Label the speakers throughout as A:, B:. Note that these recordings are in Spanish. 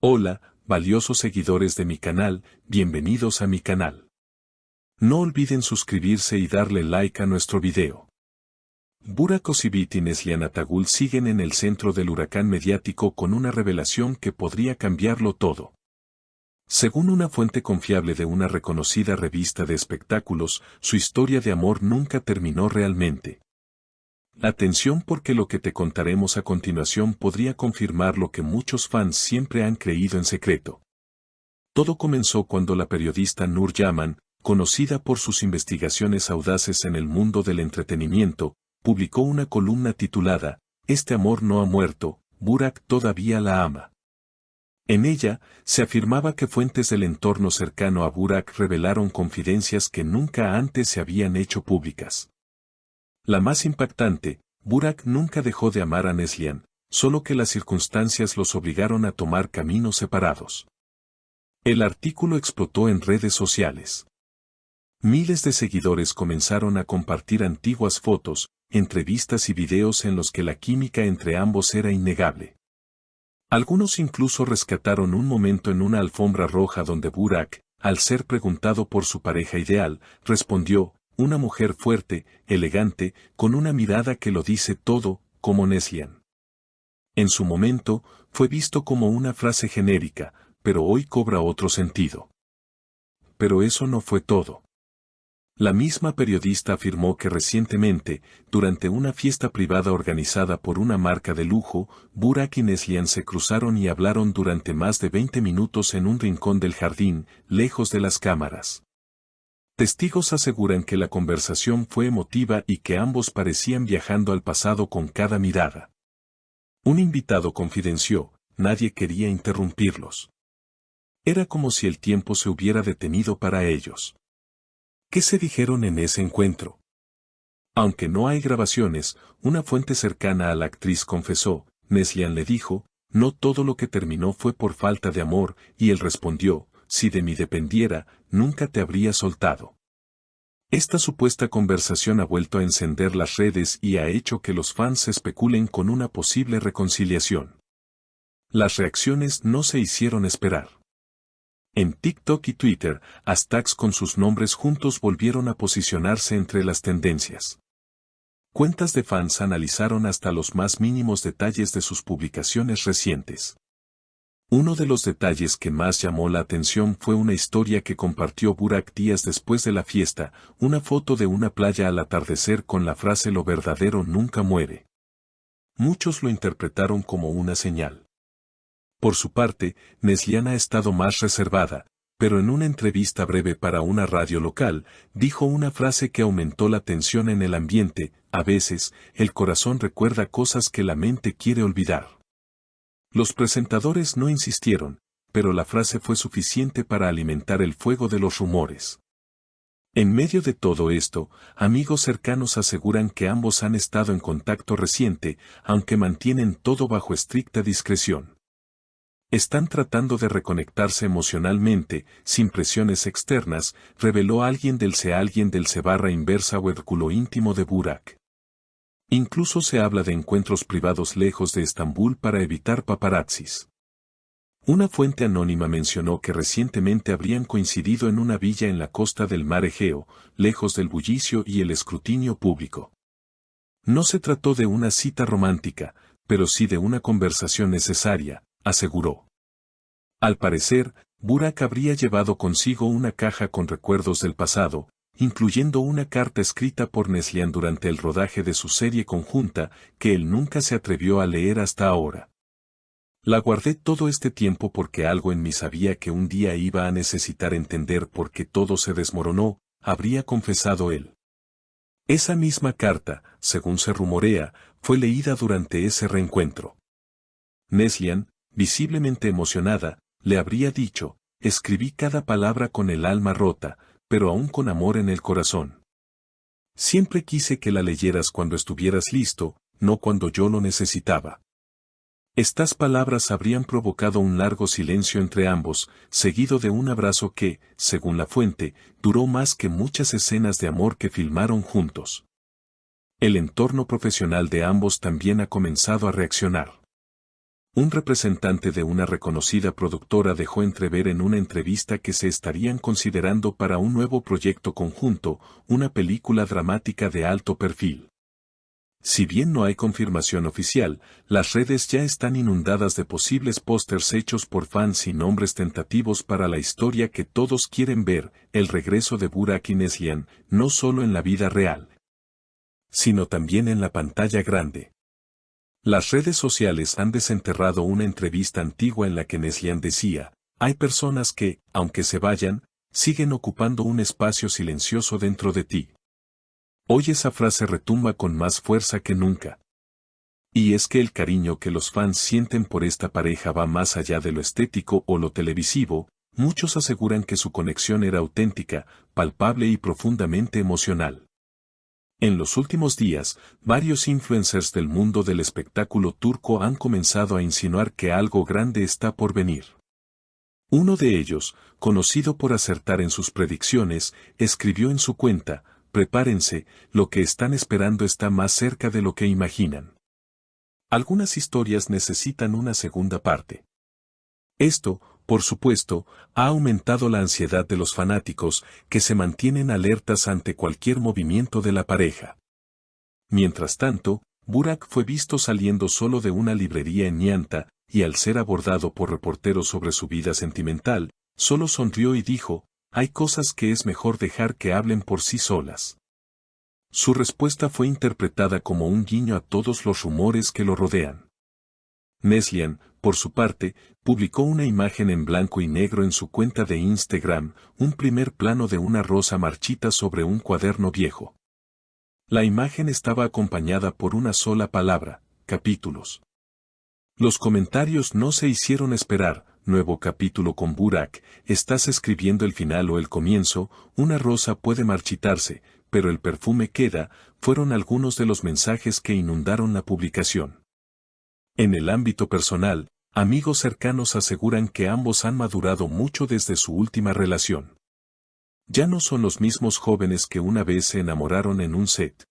A: Hola, valiosos seguidores de mi canal, bienvenidos a mi canal. No olviden suscribirse y darle like a nuestro video. Burak Özçivit y Neslihan Atagül siguen en el centro del huracán mediático con una revelación que podría cambiarlo todo. Según una fuente confiable de una reconocida revista de espectáculos, su historia de amor nunca terminó realmente. Atención porque lo que te contaremos a continuación podría confirmar lo que muchos fans siempre han creído en secreto. Todo comenzó cuando la periodista Nur Yaman, conocida por sus investigaciones audaces en el mundo del entretenimiento, publicó una columna titulada "Este amor no ha muerto, Burak todavía la ama". En ella, se afirmaba que fuentes del entorno cercano a Burak revelaron confidencias que nunca antes se habían hecho públicas. La más impactante, Burak nunca dejó de amar a Neslihan, solo que las circunstancias los obligaron a tomar caminos separados. El artículo explotó en redes sociales. Miles de seguidores comenzaron a compartir antiguas fotos, entrevistas y videos en los que la química entre ambos era innegable. Algunos incluso rescataron un momento en una alfombra roja donde Burak, al ser preguntado por su pareja ideal, respondió: "Una mujer fuerte, elegante, con una mirada que lo dice todo, como Neslihan". En su momento, fue visto como una frase genérica, pero hoy cobra otro sentido. Pero eso no fue todo. La misma periodista afirmó que recientemente, durante una fiesta privada organizada por una marca de lujo, Burak y Neslihan se cruzaron y hablaron durante más de 20 minutos en un rincón del jardín, lejos de las cámaras. Testigos aseguran que la conversación fue emotiva y que ambos parecían viajando al pasado con cada mirada. Un invitado confidenció: "Nadie quería interrumpirlos. Era como si el tiempo se hubiera detenido para ellos". ¿Qué se dijeron en ese encuentro? Aunque no hay grabaciones, una fuente cercana a la actriz confesó: "Neslihan le dijo, no todo lo que terminó fue por falta de amor, y él respondió: si de mí dependiera, nunca te habría soltado". Esta supuesta conversación ha vuelto a encender las redes y ha hecho que los fans especulen con una posible reconciliación. Las reacciones no se hicieron esperar. En TikTok y Twitter, hashtags con sus nombres juntos volvieron a posicionarse entre las tendencias. Cuentas de fans analizaron hasta los más mínimos detalles de sus publicaciones recientes. Uno de los detalles que más llamó la atención fue una historia que compartió Burak días después de la fiesta, una foto de una playa al atardecer con la frase "lo verdadero nunca muere". Muchos lo interpretaron como una señal. Por su parte, Neslihan ha estado más reservada, pero en una entrevista breve para una radio local, dijo una frase que aumentó la tensión en el ambiente: "A veces, el corazón recuerda cosas que la mente quiere olvidar". Los presentadores no insistieron, pero la frase fue suficiente para alimentar el fuego de los rumores. En medio de todo esto, amigos cercanos aseguran que ambos han estado en contacto reciente, aunque mantienen todo bajo estricta discreción. Están tratando de reconectarse emocionalmente, sin presiones externas, reveló alguien del C barra inversa o círculo íntimo de Burak. Incluso se habla de encuentros privados lejos de Estambul para evitar paparazzis. Una fuente anónima mencionó que recientemente habrían coincidido en una villa en la costa del mar Egeo, lejos del bullicio y el escrutinio público. No se trató de una cita romántica, pero sí de una conversación necesaria, aseguró. Al parecer, Burak habría llevado consigo una caja con recuerdos del pasado, incluyendo una carta escrita por Neslihan durante el rodaje de su serie conjunta, que él nunca se atrevió a leer hasta ahora. "La guardé todo este tiempo porque algo en mí sabía que un día iba a necesitar entender por qué todo se desmoronó", habría confesado él. Esa misma carta, según se rumorea, fue leída durante ese reencuentro. Neslihan, visiblemente emocionada, le habría dicho: "Escribí cada palabra con el alma rota, pero aún con amor en el corazón. Siempre quise que la leyeras cuando estuvieras listo, no cuando yo lo necesitaba". Estas palabras habrían provocado un largo silencio entre ambos, seguido de un abrazo que, según la fuente, duró más que muchas escenas de amor que filmaron juntos. El entorno profesional de ambos también ha comenzado a reaccionar. Un representante de una reconocida productora dejó entrever en una entrevista que se estarían considerando para un nuevo proyecto conjunto, una película dramática de alto perfil. Si bien no hay confirmación oficial, las redes ya están inundadas de posibles pósters hechos por fans y nombres tentativos para la historia que todos quieren ver, el regreso de Burak y Neslihan, no solo en la vida real, sino también en la pantalla grande. Las redes sociales han desenterrado una entrevista antigua en la que Neslihan decía, hay personas que, aunque se vayan, siguen ocupando un espacio silencioso dentro de ti. Hoy esa frase retumba con más fuerza que nunca. Y es que el cariño que los fans sienten por esta pareja va más allá de lo estético o lo televisivo, muchos aseguran que su conexión era auténtica, palpable y profundamente emocional. En los últimos días, varios influencers del mundo del espectáculo turco han comenzado a insinuar que algo grande está por venir. Uno de ellos, conocido por acertar en sus predicciones, escribió en su cuenta, prepárense, lo que están esperando está más cerca de lo que imaginan. Algunas historias necesitan una segunda parte. Esto, por supuesto, ha aumentado la ansiedad de los fanáticos, que se mantienen alertas ante cualquier movimiento de la pareja. Mientras tanto, Burak fue visto saliendo solo de una librería en Nianta, y al ser abordado por reporteros sobre su vida sentimental, solo sonrió y dijo, hay cosas que es mejor dejar que hablen por sí solas. Su respuesta fue interpretada como un guiño a todos los rumores que lo rodean. Neslihan, por su parte, publicó una imagen en blanco y negro en su cuenta de Instagram, un primer plano de una rosa marchita sobre un cuaderno viejo. La imagen estaba acompañada por una sola palabra, capítulos. Los comentarios no se hicieron esperar, nuevo capítulo con Burak, estás escribiendo el final o el comienzo, una rosa puede marchitarse, pero el perfume queda, fueron algunos de los mensajes que inundaron la publicación. En el ámbito personal, amigos cercanos aseguran que ambos han madurado mucho desde su última relación. Ya no son los mismos jóvenes que una vez se enamoraron en un set.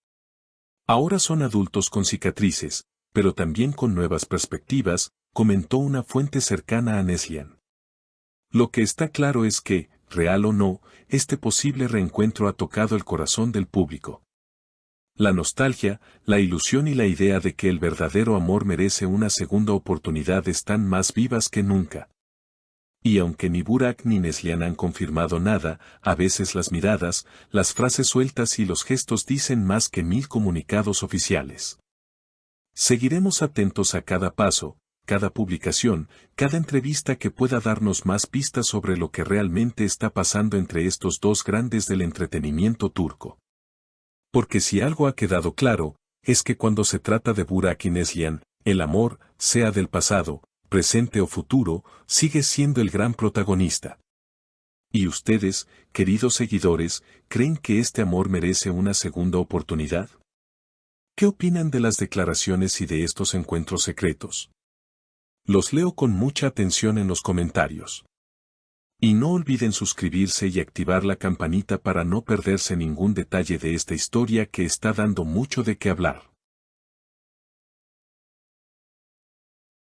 A: Ahora son adultos con cicatrices, pero también con nuevas perspectivas, comentó una fuente cercana a Neslihan. Lo que está claro es que, real o no, este posible reencuentro ha tocado el corazón del público. La nostalgia, la ilusión y la idea de que el verdadero amor merece una segunda oportunidad están más vivas que nunca. Y aunque ni Burak ni Neslihan han confirmado nada, a veces las miradas, las frases sueltas y los gestos dicen más que 1000 comunicados oficiales. Seguiremos atentos a cada paso, cada publicación, cada entrevista que pueda darnos más pistas sobre lo que realmente está pasando entre estos dos grandes del entretenimiento turco. Porque si algo ha quedado claro, es que cuando se trata de Burak y Neslihan, el amor, sea del pasado, presente o futuro, sigue siendo el gran protagonista. ¿Y ustedes, queridos seguidores, creen que este amor merece una segunda oportunidad? ¿Qué opinan de las declaraciones y de estos encuentros secretos? Los leo con mucha atención en los comentarios. Y no olviden suscribirse y activar la campanita para no perderse ningún detalle de esta historia que está dando mucho de qué hablar.